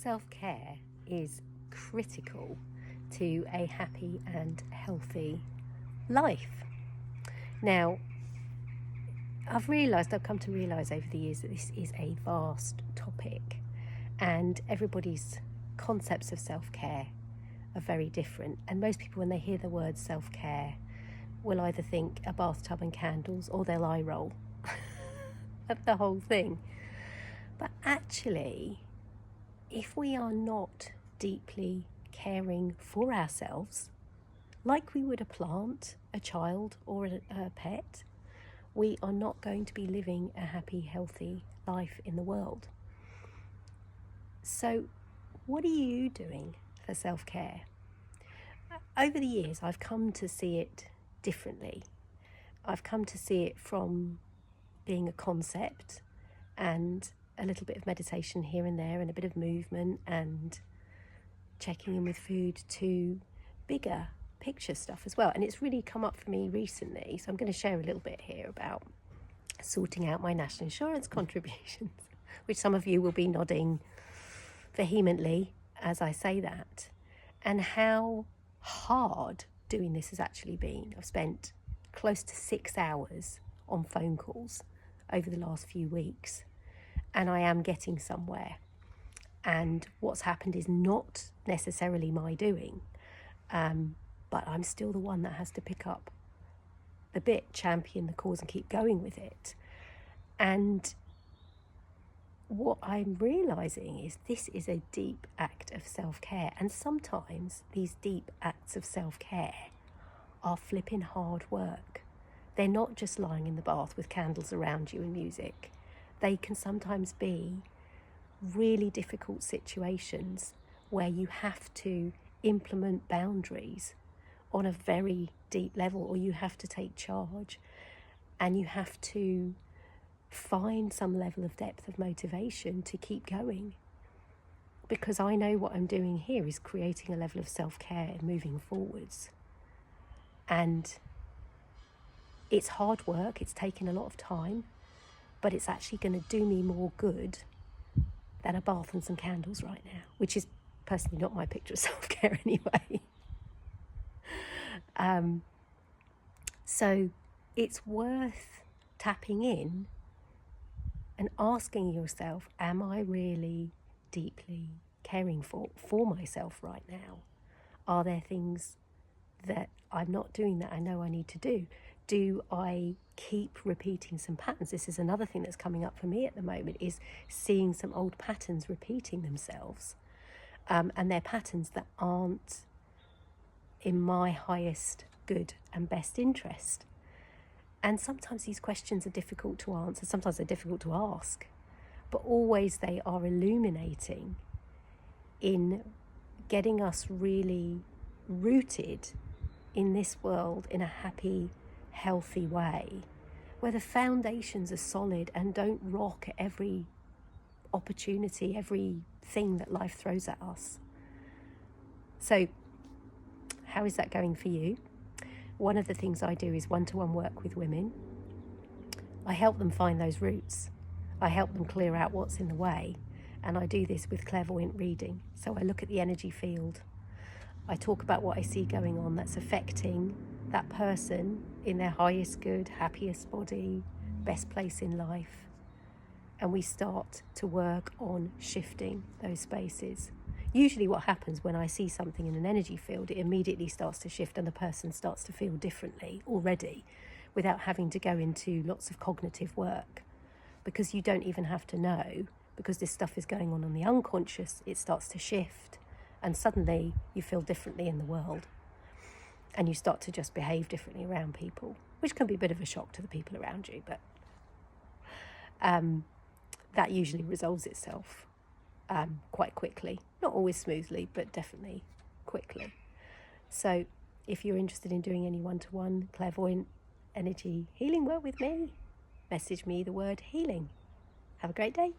Self-care is critical to a happy and healthy life. Now, I've come to realise over the years that this is a vast topic, and everybody's concepts of self-care are very different. And most people, when they hear the word self-care, will either think a bathtub and candles, or they'll eye roll at the whole thing. But actually, if we are not deeply caring for ourselves, like we would a plant, a child, or a pet, we are not going to be living a happy, healthy life in the world. So, what are you doing for self-care? Over the years, I've come to see it differently. I've come to see it from being a concept and a little bit of meditation here and there and a bit of movement and checking in with food to bigger picture stuff as well. And it's really come up for me recently, so I'm going to share a little bit here about sorting out my national insurance contributions, which some of you will be nodding vehemently as I say that, and how hard doing this has actually been. I've spent close to 6 hours on phone calls over the last few weeks, and I am getting somewhere. And what's happened is not necessarily my doing, but I'm still the one that has to pick up the bit, champion the cause and keep going with it. And what I'm realising is this is a deep act of self-care, and sometimes these deep acts of self-care are flipping hard work. They're not just lying in the bath with candles around you and music. They can sometimes be really difficult situations where you have to implement boundaries on a very deep level, or you have to take charge and you have to find some level of depth of motivation to keep going. Because I know what I'm doing here is creating a level of self-care and moving forwards. And it's hard work, it's taken a lot of time, but it's actually going to do me more good than a bath and some candles right now, which is personally not my picture of self-care anyway. So it's worth tapping in and asking yourself, am I really deeply caring for myself right now? Are there things that I'm not doing that I know I need to do? Do I keep repeating some patterns? This is another thing that's coming up for me at the moment, is seeing some old patterns repeating themselves. And they're patterns that aren't in my highest good and best interest. And sometimes these questions are difficult to answer, sometimes they're difficult to ask, but always they are illuminating in getting us really rooted in this world in a happy, healthy way, where the foundations are solid and don't rock at every opportunity, everything that life throws at us. So, how is that going for you? One of the things I do is one-to-one work with women. I help them find those roots. I help them clear out what's in the way. And I do this with clairvoyant reading. So I look at the energy field. I talk about what I see going on that's affecting that person in their highest good, happiest body, best place in life. And we start to work on shifting those spaces. Usually what happens when I see something in an energy field, it immediately starts to shift and the person starts to feel differently already without having to go into lots of cognitive work, because you don't even have to know, because this stuff is going on the unconscious. It starts to shift and suddenly you feel differently in the world and you start to just behave differently around people, which can be a bit of a shock to the people around you, but that usually resolves itself quite quickly. Not always smoothly, but definitely quickly. So if you're interested in doing any one-to-one clairvoyant energy healing work with me, message me the word healing. Have a great day.